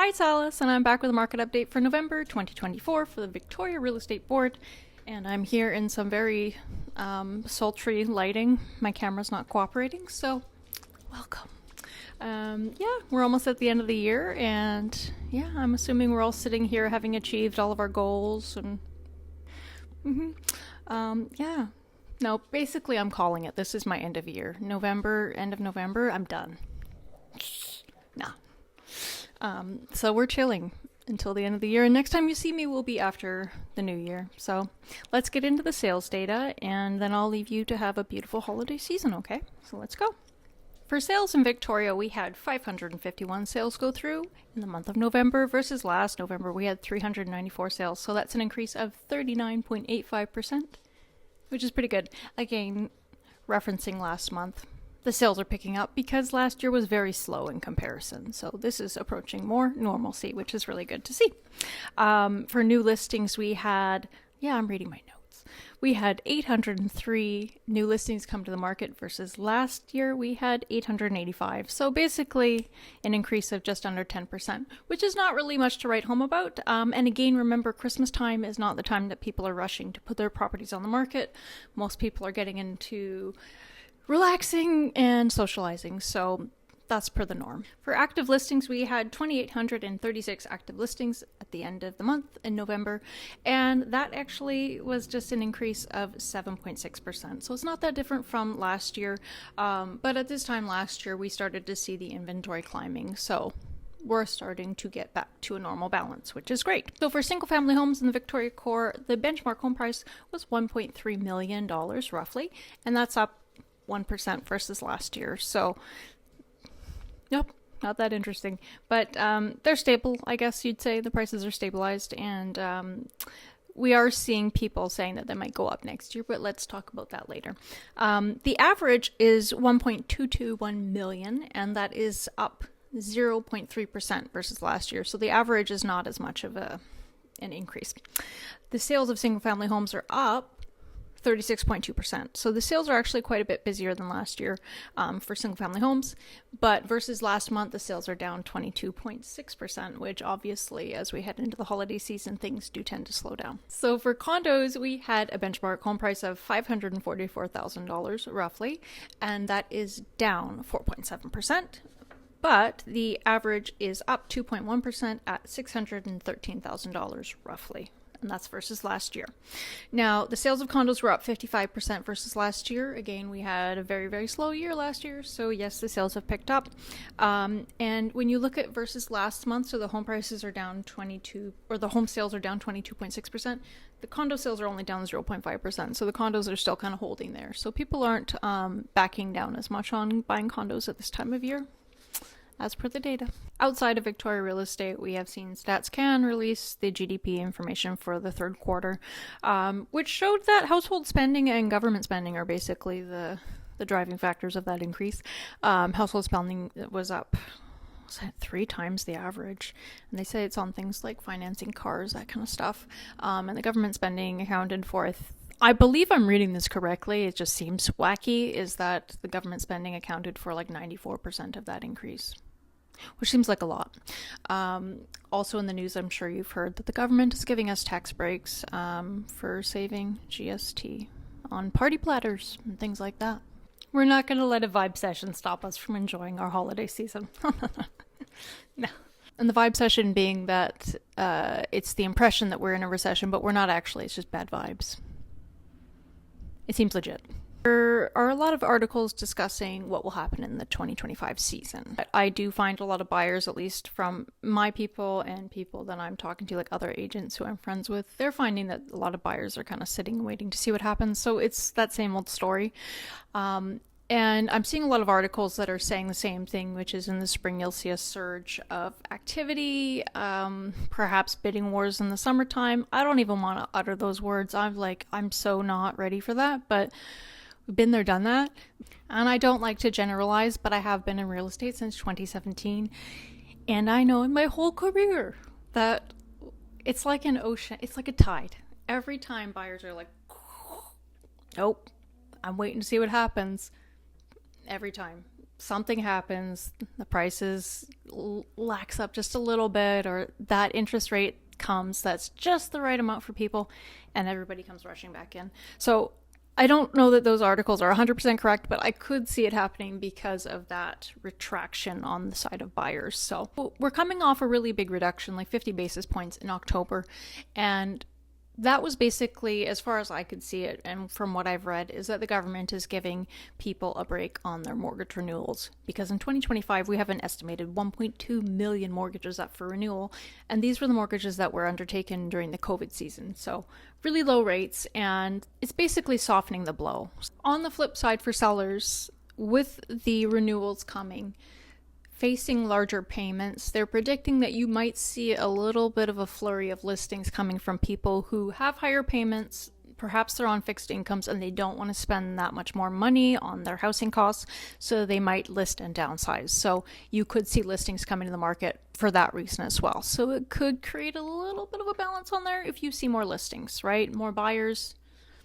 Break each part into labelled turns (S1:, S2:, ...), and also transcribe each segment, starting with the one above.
S1: Hi, it's Alice, and I'm back with a market update for November 2024 for the Victoria Real Estate Board. And I'm here in some very sultry lighting. My camera's not cooperating, so welcome. We're almost at the end of the year, and I'm assuming we're all sitting here having achieved all of our goals. And no, basically I'm calling it. This is my end of year. End of November, I'm done. Nah. So we're chilling until the end of the year, and next time you see me will be after the new year. So let's get into the sales data, and then I'll leave you to have a beautiful holiday season, okay? So let's go. For sales in Victoria, we had 551 sales go through in the month of November versus last November we had 394 sales. So that's an increase of 39.85%, which is pretty good. Again, referencing last month. The sales are picking up because last year was very slow in comparison. So this is approaching more normalcy, which is really good to see. For new listings, we had, I'm reading my notes. We had 803 new listings come to the market versus last year we had 885. So basically an increase of just under 10%, which is not really much to write home about. And again, remember, Christmas time is not the time that people are rushing to put their properties on the market. Most people are getting into relaxing and socializing, so that's per the norm. For active listings, we had 2,836 active listings at the end of the month in November, and that actually was just an increase of 7.6%. So it's not that different from last year, but at this time last year, we started to see the inventory climbing, so we're starting to get back to a normal balance, which is great. So for single-family homes in the Victoria Core, the benchmark home price was $1.3 million roughly, and that's up 1% versus last year. So, nope, not that interesting. But they're stable, I guess you'd say. The prices are stabilized, and we are seeing people saying that they might go up next year, but let's talk about that later. The average is 1.221 million, and that is up 0.3% versus last year. So the average is not as much of an increase. The sales of single-family homes are up 36.2%. So the sales are actually quite a bit busier than last year for single-family homes, but versus last month, the sales are down 22.6%, which obviously, as we head into the holiday season, things do tend to slow down. So for condos, we had a benchmark home price of $544,000 roughly, and that is down 4.7%. But the average is up 2.1% at $613,000 roughly. And that's versus last year. Now, the sales of condos were up 55% versus last year. Again, we had a very, very slow year last year. So yes, the sales have picked up. And when you look at versus last month, so the home prices are down the home sales are down 22.6%. The condo sales are only down 0.5%. So the condos are still kind of holding there. So people aren't backing down as much on buying condos at this time of year, as per the data. Outside of Victoria Real Estate, we have seen StatsCan release the GDP information for the third quarter, which showed that household spending and government spending are basically the driving factors of that increase. Household spending was up 3 times the average, and they say it's on things like financing cars, that kind of stuff. And the government spending accounted for, I believe I'm reading this correctly, it just seems wacky, is that the government spending accounted for like 94% of that increase, which seems like a lot. Also in the news, I'm sure you've heard that the government is giving us tax breaks for saving GST on party platters and things like that. We're not going to let a vibe session stop us from enjoying our holiday season. No. And the vibe session being that it's the impression that we're in a recession, but we're not actually, it's just bad vibes. It seems legit. There are a lot of articles discussing what will happen in the 2025 season. But I do find a lot of buyers, at least from my people and people that I'm talking to, like other agents who I'm friends with, they're finding that a lot of buyers are kind of sitting and waiting to see what happens. So it's that same old story. And I'm seeing a lot of articles that are saying the same thing, which is in the spring you'll see a surge of activity, perhaps bidding wars in the summertime. I don't even want to utter those words. I'm so not ready for that, but we've been there, done that. And I don't like to generalize, but I have been in real estate since 2017. And I know in my whole career that it's like an ocean, it's like a tide. Every time buyers are like, nope, I'm waiting to see what happens. Every time. something happens, the prices lax up just a little bit, or that interest rate comes that's just the right amount for people, and everybody comes rushing back in. So I don't know that those articles are 100% correct, but I could see it happening because of that retraction on the side of buyers. So we're coming off a really big reduction, like 50 basis points in October, and that was basically, as far as I could see it, and from what I've read, is that the government is giving people a break on their mortgage renewals. Because in 2025, we have an estimated 1.2 million mortgages up for renewal, and these were the mortgages that were undertaken during the COVID season. So really low rates, and it's basically softening the blow. On the flip side, for sellers, with the renewals coming, facing larger payments, they're predicting that you might see a little bit of a flurry of listings coming from people who have higher payments. Perhaps they're on fixed incomes and they don't want to spend that much more money on their housing costs, so they might list and downsize. So you could see listings coming to the market for that reason as well. So it could create a little bit of a balance on there if you see more listings, right? More buyers,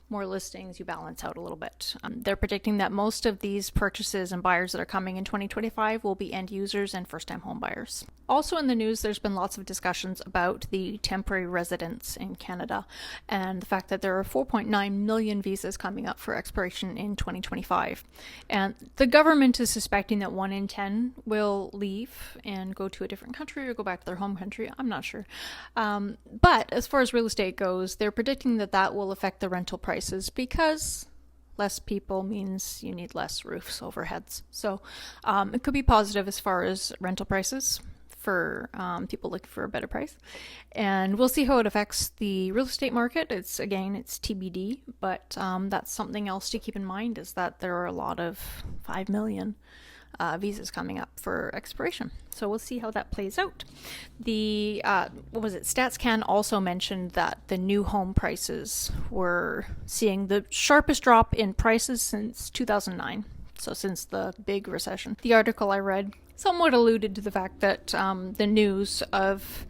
S1: more listings, you balance out a little bit. They're predicting that most of these purchases and buyers that are coming in 2025 will be end users and first-time home buyers. Also in the news, there's been lots of discussions about the temporary residents in Canada and the fact that there are 4.9 million visas coming up for expiration in 2025. And the government is suspecting that 1 in 10 will leave and go to a different country or go back to their home country. I'm not sure. But as far as real estate goes, they're predicting that that will affect the rental prices because less people means you need less roofs over heads. So it could be positive as far as rental prices for people looking for a better price. And we'll see how it affects the real estate market. It's TBD, but that's something else to keep in mind, is that there are a lot of 5 million visas coming up for expiration. So we'll see how that plays out. The, StatsCan also mentioned that the new home prices were seeing the sharpest drop in prices since 2009. So since the big recession. The article I read somewhat alluded to the fact that the news of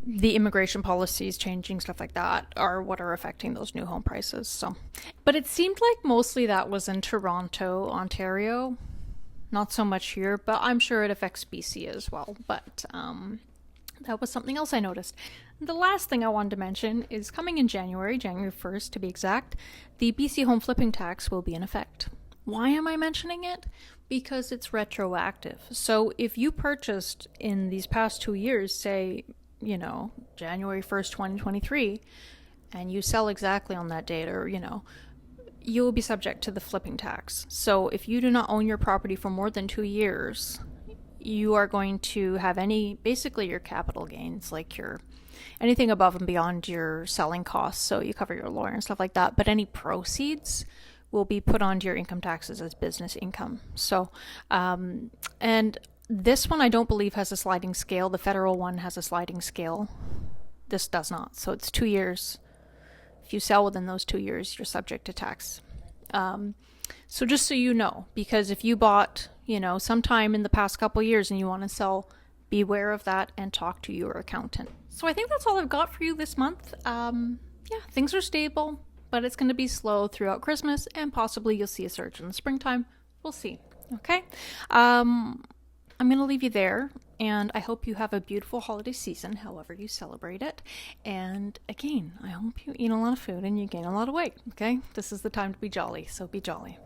S1: the immigration policies changing, stuff like that, are what are affecting those new home prices. So, but it seemed like mostly that was in Toronto, Ontario. Not so much here, but I'm sure it affects BC as well. But that was something else I noticed. The last thing I wanted to mention is coming in January 1st to be exact, the BC home flipping tax will be in effect. Why am I mentioning it? Because it's retroactive. So if you purchased in these past 2 years, say, January 1st, 2023, and you sell exactly on that date, or, you will be subject to the flipping tax. So if you do not own your property for more than 2 years, you are going to have basically your capital gains, like anything above and beyond your selling costs. So you cover your lawyer and stuff like that, but any proceeds will be put onto your income taxes as business income. So, and this one I don't believe has a sliding scale. The federal one has a sliding scale. This does not. So it's 2 years. If you sell within those 2 years, you're subject to tax. So just so you know, because if you bought, sometime in the past couple years and you want to sell, beware of that and talk to your accountant. So I think that's all I've got for you this month. Things are stable, but it's going to be slow throughout Christmas, and possibly you'll see a surge in the springtime. We'll see. Okay. I'm going to leave you there, and I hope you have a beautiful holiday season, however you celebrate it. And again, I hope you eat a lot of food and you gain a lot of weight. Okay. This is the time to be jolly. So be jolly.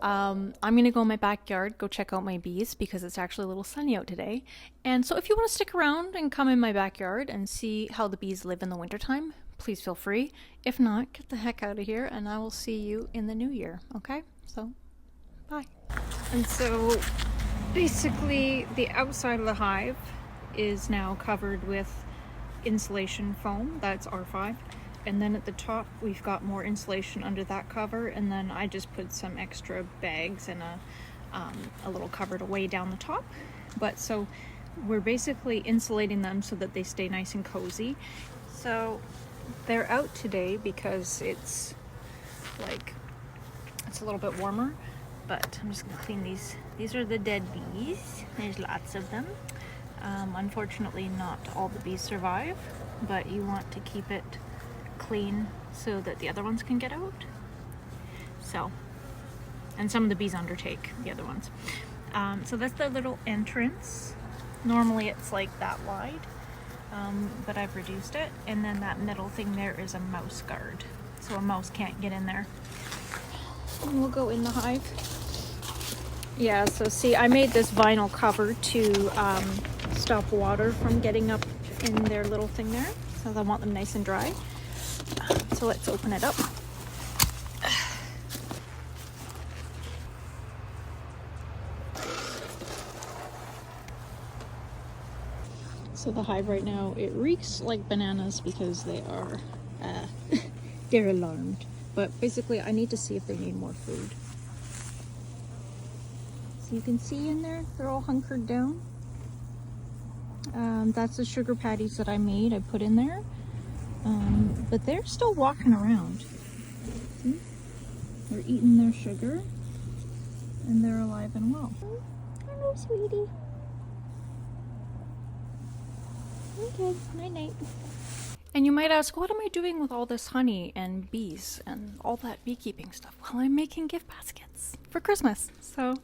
S1: I'm going to go in my backyard, go check out my bees, because it's actually a little sunny out today. And so if you want to stick around and come in my backyard and see how the bees live in the wintertime, please feel free. If not, get the heck out of here, and I will see you in the new year. Okay? So, bye. And so, basically, the outside of the hive is now covered with insulation foam. That's R5. And then at the top, we've got more insulation under that cover. And then I just put some extra bags and a little cover to weigh down the top. But so, we're basically insulating them so that they stay nice and cozy. So they're out today because it's a little bit warmer, but I'm just gonna clean these. These are the dead bees. There's lots of them. Unfortunately, not all the bees survive, but you want to keep it clean so that the other ones can get out. So and some of the bees undertake the other ones. So that's their little entrance. Normally it's like that wide, but I've reduced it. And then that middle thing there is a mouse guard, so a mouse can't get in there. And we'll go in the hive. Yeah, so see, I made this vinyl cover to stop water from getting up in their little thing there, so I want them nice and dry. So let's open it up. So the hive right now, it reeks like bananas because they are, they're alarmed. But basically I need to see if they need more food. So you can see in there, they're all hunkered down. That's the sugar patties that I made, I put in there. But they're still walking around. See? They're eating their sugar and they're alive and well. Hello, sweetie. Okay, night-night. And you might ask, what am I doing with all this honey and bees and all that beekeeping stuff? Well, I'm making gift baskets for Christmas. So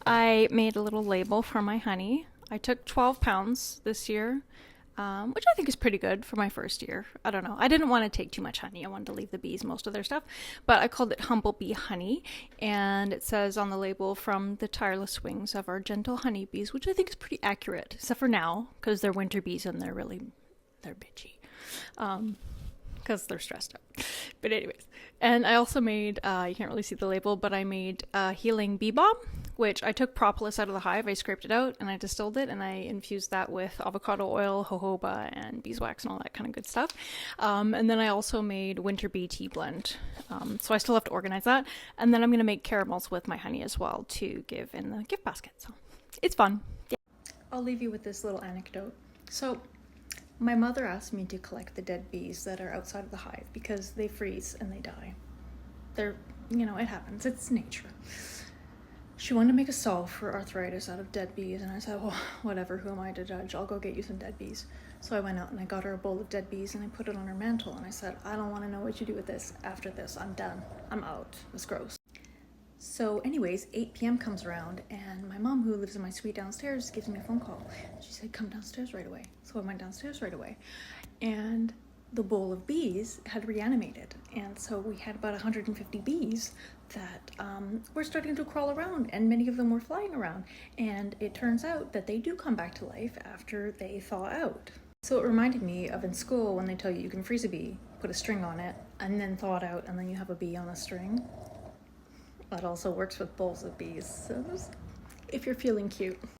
S1: I made a little label for my honey. I took 12 pounds this year, which I think is pretty good for my first year. I don't know. I didn't want to take too much honey. I wanted to leave the bees most of their stuff. But I called it Humblebee Honey. And it says on the label, from the tireless wings of our gentle honeybees, which I think is pretty accurate, except for now, because they're winter bees and they're bitchy. Because they're stressed out. But anyways, and I also made, you can't really see the label, but I made Healing Bee Balm, which I took propolis out of the hive, I scraped it out, and I distilled it, and I infused that with avocado oil, jojoba, and beeswax, and all that kind of good stuff. And then I also made winter bee tea blend. So I still have to organize that. And then I'm going to make caramels with my honey as well to give in the gift basket. So it's fun. Yeah. I'll leave you with this little anecdote. So my mother asked me to collect the dead bees that are outside of the hive because they freeze and they die. They're, it happens. It's nature. She wanted to make a salve for arthritis out of dead bees, and I said, well, whatever, who am I to judge? I'll go get you some dead bees. So I went out and I got her a bowl of dead bees and I put it on her mantle, and I said, I don't want to know what you do with this after this. I'm done. I'm out. It's gross. So anyways, 8 p.m. comes around, and my mom, who lives in my suite downstairs, gives me a phone call. She said, come downstairs right away. So I went downstairs right away, and the bowl of bees had reanimated. And so we had about 150 bees that were starting to crawl around, and many of them were flying around. And it turns out that they do come back to life after they thaw out. So it reminded me of in school when they tell you can freeze a bee, put a string on it, and then thaw it out, and then you have a bee on a string. That also works with bowls of bees, so if you're feeling cute.